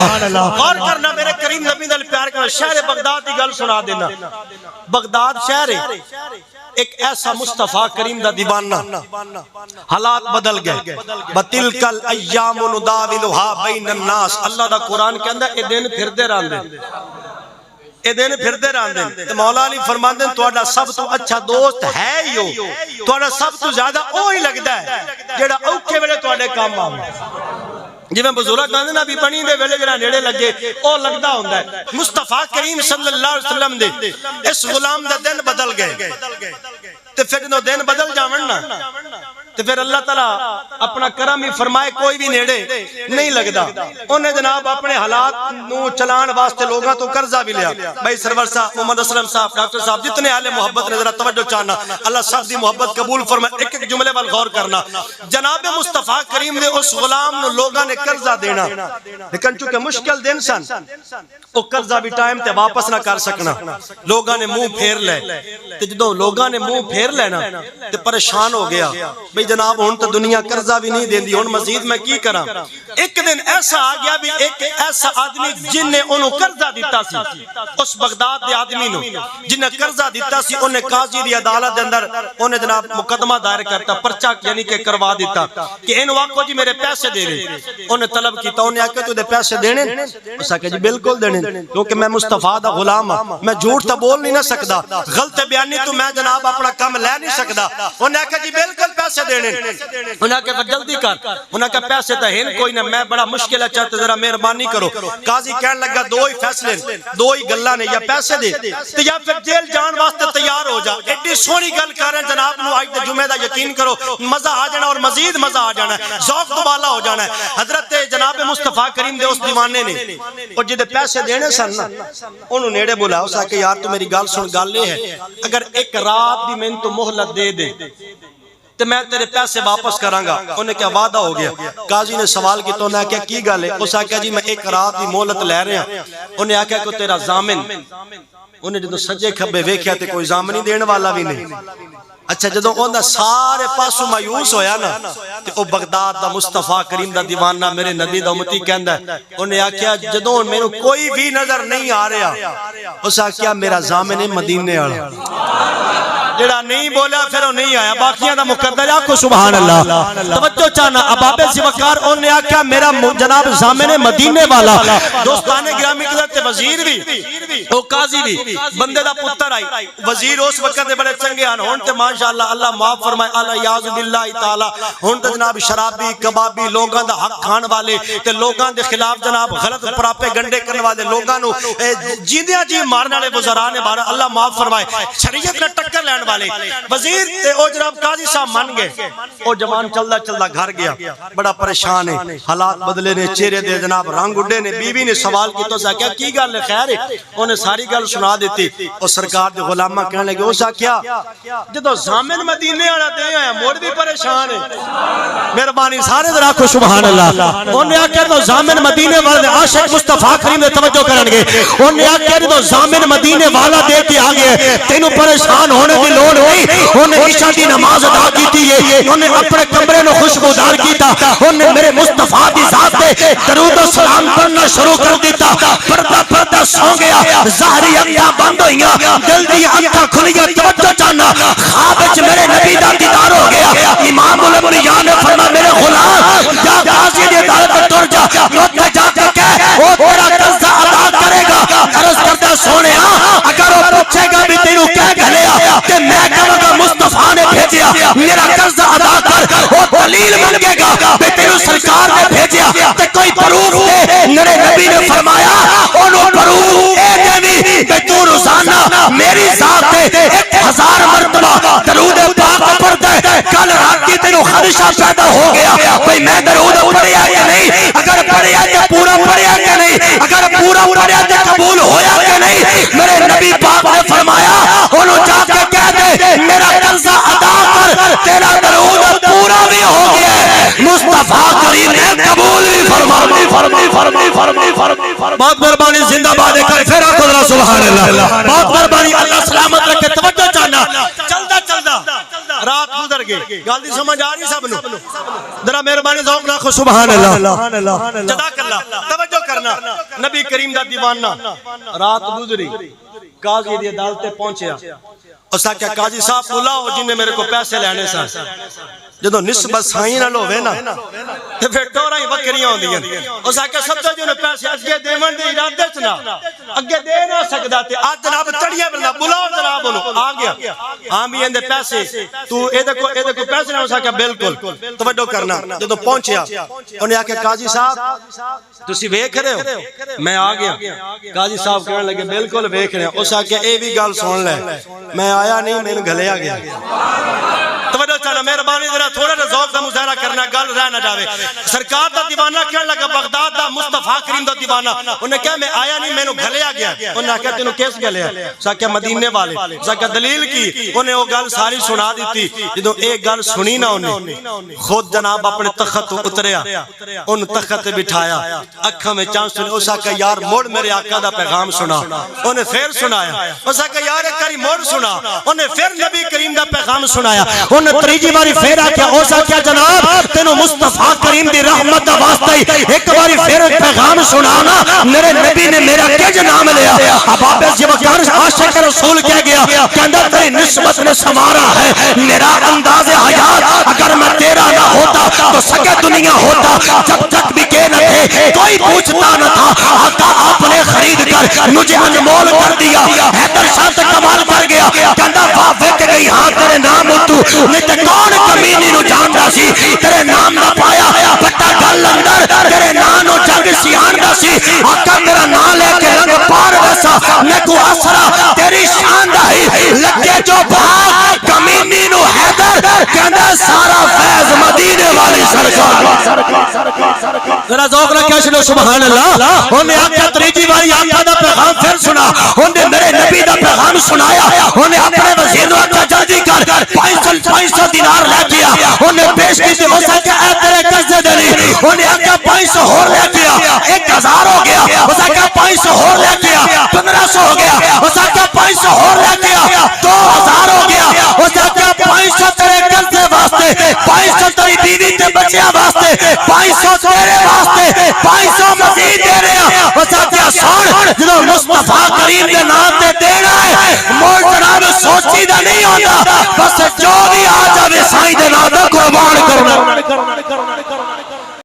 غور کرنا میرے کریم نبی دل پیار کرنا. شہر بغداد کی گل سنا دینا. بغداد شہر ہے ایک ایسا مصطفیٰ کریم دا دیوانہ. حالات بدل گئے. بَتِلْكَ الْأَيَّامُ نُدَاوِلُهَا بَيْنَ النَّاسِ. اللہ دا قرآن کے اندر اے دن پھردے راندے اے دن پھردے راندے. تو مولا علی فرماندے تواڈا سب تو اچھا دوست ہے ہی ہو. تواڈا سب تو زیادہ وہی لگدا ہے جیڑا اوکھے ویلے تواڈے کام آوے. جی میں بزرگ کہندے نا بھی بنی دے ویلے جڑا نیڑے لگے او لگدا ہوندا ہے. مصطفیٰ کریم صلی اللہ علیہ وسلم دے اس غلام دا دن بدل گئے. تے پھر جدوں دن بدل جاون نا تو پھر اللہ تعالیٰ اپنا کرم ہی فرمائے کوئی بھی نیڑے نہیں لگدا. انہیں جناب اپنے حالات نو چلان واسطے لوگاں تو قرضہ بھی لیا. بھائی سرور صاحب, محمد اسلم صاحب, ڈاکٹر صاحب, جتنے اہل محبت نے ذرا توجہ چاہنا. اللہ سب دی محبت قبول فرمائے. ایک ایک جملے وال غور کرنا. جناب مصطفیٰ کریم نے اس غلام نو لوگاں نے قرضہ دینا, لیکن چونکہ مشکل دن سن وہ قرضہ بھی ٹائم تے واپس نہ کر سکنا. لوگاں نے منہ پھیر لے. تے جدوں لوگاں نے منہ پھیر لینا تے پریشان ہو گیا. جناب ہن تو دنیا قرضہ بھی نہیں دیندی, ہن مزید میں کی کراں. ایک دن ایسا آ گیا بھی ایک ایسا آدمی جن نے انہوں قرضہ دیتا سی, اس بغداد دے آدمی نو جن نے قرضہ دیتا سی, انہیں قاضی دی عدالت دے اندر انہیں جناب مقدمہ دائر کرتا, پرچہ یعنی کہ کروا دیتا کہ ان واقعوں جی میرے پیسے دے رہے. انہیں طلب کیتا, انہیں آکے تو دے پیسے دینے. اس آکے جی بالکل دینے, کیونکہ میں مصطفیٰ دا غلام ہاں, میں جھوٹ تا بول نہیں نہ سکدا, غلط بیانی تو میں جناب اپنا کام لے نہیں سکدا. انہیں آکے جی بالکل پیسے دینے. انہاں کہ جلدی کر. انہاں کہ پیسے تا ہیں کوئی نہ, میں بڑا مشکل ہے, چاہتے ذرا مہربانی کرو. قاضی کہنے لگا دو ہی فیصلے, دو ہی گلاں نے, یا پیسے دے تو یا پھر جیل جان واسطے تیار ہو جا. ایڈی سونی گل کر رہے ہیں جناب نو, آج دے جمعہ دا یقین کرو مزہ آ جانا اور مزید مزہ آ جانا ہے, ذوق دوبالا ہو جانا ہے. حضرت جناب مصطفیٰ کریم دے اس دیوانے نے اور جدے پیسے دینے سن نا, انہوں نیڑے بولا. اس آ کہ یار تو میری گل سن, گل یہ ہے اگر ایک رات دی میں تو مہلت دے دے تو میں تیرے پیسے واپس کراں گا. انہیں کیا وعدہ ہو گیا. قاضی نے سوال کی تو انہیں کیا کی گل ہے. اس آکھیا جی میں ایک رات دی مہلت لے رہے ہیں. انہیں آکھیا کہ تیرا ضامن, انہیں جدو سجے کھبے ویکھیا تے کوئی ضامن ہی دین والا بھی نہیں. اچھا جدو انہاں سارے پاسوں مایوس ہویا نا, تے او بغداد دا مصطفیٰ کریم دا دیوانہ میرے نبی دا امتی کہندا ہے. انہیں آکھیا جدو میرے کوئی بھی نظر نہیں آ رہا, اس آکھیا میرا ضامن مدینے والا. جڑا نہیں بولا پھر وہ نہیں آیا. باقیاں دا مقدر ہے. آکھو سبحان اللہ. توجہ چاہنا. اباب ذوالفقار انہوں نے آکھیا میرا جناب ضامن مدینے والا. دوستان گرامی حضرت وزیر بھی او قاضی بھی بندے دا پتر آئی. وزیر اس وقت دے بڑے چنگے ہن, ہن تے ماشاءاللہ اللہ معاف فرمائے, اللہ یاذ باللہ تعالی. ہن تے جناب شرابی کبابی لوگاں دا حق کھان والے تے لوگاں دے خلاف جناب غلط پراپے گنڈے کرنے والے لوگاں نو جیندیاں جی مارنے والے وزراء نے بارا اللہ معاف فرمائے شریعت نے ٹکر لین والے وزیر تے او جناب قاضی صاحب من گئے. او جوان چلدا چلدا گھر گیا, بڑا پریشان ہے, حالات بدلے نے, چہرے دے جناب رنگ اڈے نے. بیوی نے سوال کی تو سا کیا کی گل ہے خیر ہے, انہیں ساری گل سنا دیتی. اور سرکار دے غلامہ کہنے لگے او سا کیا جدو ضامن مدینے والا دے آیا موڑ بھی پریشان ہے. مہربانی سارے ذرا کو سبحان اللہ. انہیں آکھیا تو ضامن مدینے والے عاشق مصطفیٰ کریم نے توجہ کرن گے. انہیں آکھیا تو ضامن مدینے والا دے کے آگے تینوں پریشان ہونے دی لوڑ ہوئی. انہیں عشاء دی نماز ادا کی ہے, انہیں اپنے کمرے نو خوشبودار کیتا, انہیں میرے مصطفیٰ دی ذات پہ درود و سلام پڑھنا شروع کر دیتا. پردہ پردہ سو گیا, ظاہری اکھاں بند ہوئیاں, دل دی اکھاں کھلیاں. توجہ چاہنا خواب وچ میرے نبی دا دیدار ہو گیا. امام الانبیاء نے فرمایا میرے غلام جا قاضی دی عدالت میں تر جا, اوتھے جا کے کہہ او تیرا قرضہ ادا کرے گا. عرض کرتا سونیا اگر وہ پوچھے گا بھی تینوں کہہ گھلیا کہ میں کہوں گا مصطفیٰ نے بھیجیا میرا قرضہ ادا کر, وہ دلیل مانگے گا کہ تینوں سرکار نے بھیجیا تے کوئی پروف دے. میرے نبی نے فرمایا انہوں پروف اے دینی کہ تو روزانہ میری ذات پہ 1000 مرتبہ درود پاک پڑھتا ہے. کل رات کی تینوں خدشہ پیدا ہو گیا بھئی میں درود پڑھیا کہ نہیں, اگر پڑھیا تو پورا پڑھیا کہ نہیں, اگر پورا پڑھیا تو قبول ہویا کہ نہیں. میرے نبی پاک نے فرمایا انہوں جا کے کہہ دے میرا قرضہ ادا کر, تیرا درود پورا بھی ہو گیا. مصطفیٰ کریم نے قبول بھی فرمائی. بہت مہربانی, زندہ باد کر پھر آکھو سبحان اللہ. بہت مہربانی, اللہ سلامت رکھے. توجہ چاہنا چلدا چلدا رات گزر گئے گل دی سمجھ آ رہی سب نو ذرا مہربانی ذوق نہ سبحان اللہ جزاک اللہ توجہ کرنا نبی کریم دا دیوانہ رات گزری قاضی دی عدالت پہنچیا اس نے کہا قاضی صاحب بلاؤ جن نے میرے کو پیسے لینے سن جدو نسبت سائیں نہ لوے نا تے پھر ٹورا ہی بکریاں ہوندیاں اس نے کہا سب تو جو نے پیسے اگے دیون دے ارادے چ نہ اگے دے نہ سکدا تے اج جناب چڑیا بندہ بلاؤ جناب انہوں آ گیا ہاں بھی اندے پیسے تو اے کو پیسے نہ اس نے کہا بالکل توجہ کرنا جدو پہنچیا انہیں آ کے قاضی صاحب تسی ویکھ رہے ہو میں آ گیا قاضی صاحب کہنے لگے بالکل ویکھ رہے ہیں اس نے کہا اے بھی گل سن لے میں آیا نہیں میں نے گھلیا گیا توجہ چاہنا مہربانی ذرا تھوڑا سا ذوق دا مظاہرہ کرنا گل رہ نہ جاوے سرکار دا دیوانہ کہنے لگا بغداد دا مصطفیٰ کریم دا دیوانہ انہیں کہا میں آیا نہیں میں نے گھلیا گیا انہیں کہا تینوں کیس گلیا سا کہا مدینے والے سا کہا دلیل کی انہیں وہ گل ساری سنا دیتی جدو ایک گل سنی نہ انہیں خود جناب اپنے تخت اتریا ان تخت بٹھایا اکھا میں چانس سنے اسا کہا یار موڑ میرے آقا دا پیغام سنا انہیں پھر سنایا اسا کہا یار ایک کری موڑ سنا انہیں پھر نبی کریم دا پیغام سنایا انہیں تریجی باری پھر آکیا اسا کیا جناب تینوں مصطفیٰ کریم دی رحمت دا واسطہ ایک باری پھر پیغام سنانا میرے نبی نے میرا کج نام لیا اب آپ اس جبکان عاشق رسول کہہ گیا کہندہ تیری نسبت نے سمارا ہے میرا انداز حیات اگر میں تیرا نہ ہوتا تو سکے دنیا ہوتا جب تک بھی کہ نہ تھے کوئی پوچھتا نہ تھا آقا آپ نے خرید کر مجھے انمول کر دیا حیدر شاہ سے کمال کر گیا کہندہ وافق گئی ہاں تیرے نام تو نہیں تے کون کمینی نو جاندا سی تیرے نام نہ پایا پٹا گل اندر تیرے نام نو جنگ سیان دا سی آقا میرا نام لے کے رنگ پار ویسا میں کو اسرا تیری شان دا ہی لگے جو بھاگ کمینی نو حیدر کہندہ سارا فیض مدینے والی سرکار ذرا ذوق رکھے شنو سبحان اللہ انہیں آقا تریجی والی آقا دا پیغام پھر سنا انہیں میرے نبی دا پیغام سنایا انہیں اپنے وزیر نو آقا جلدی کر 500 دینار لے کیا انہیں پیش کی تھی ہو سکتا اے تیرے قصد دلی انہیں آقا 500 ہور لے کیا 1000 ہو گیا ہو سکتا 500 ہور لے کیا 1500 ہو گیا ہو سکتا 500 ہور لے کیا 2000 ہو گیا ہو سکتا 500 تیرے قصد واسطے 500 تیری بیوی تے بچیاں واسطے 500 تیرے واسطے 500 مزید دے رہے ہیں ہو سکتا سن جنہوں مصطفیٰ کریم کے نام تے دینا ہے مول جناب سوچی دا نہیں ہوتا بس جو بھی آ جاوے سائیں دے نام دا قربان کرنا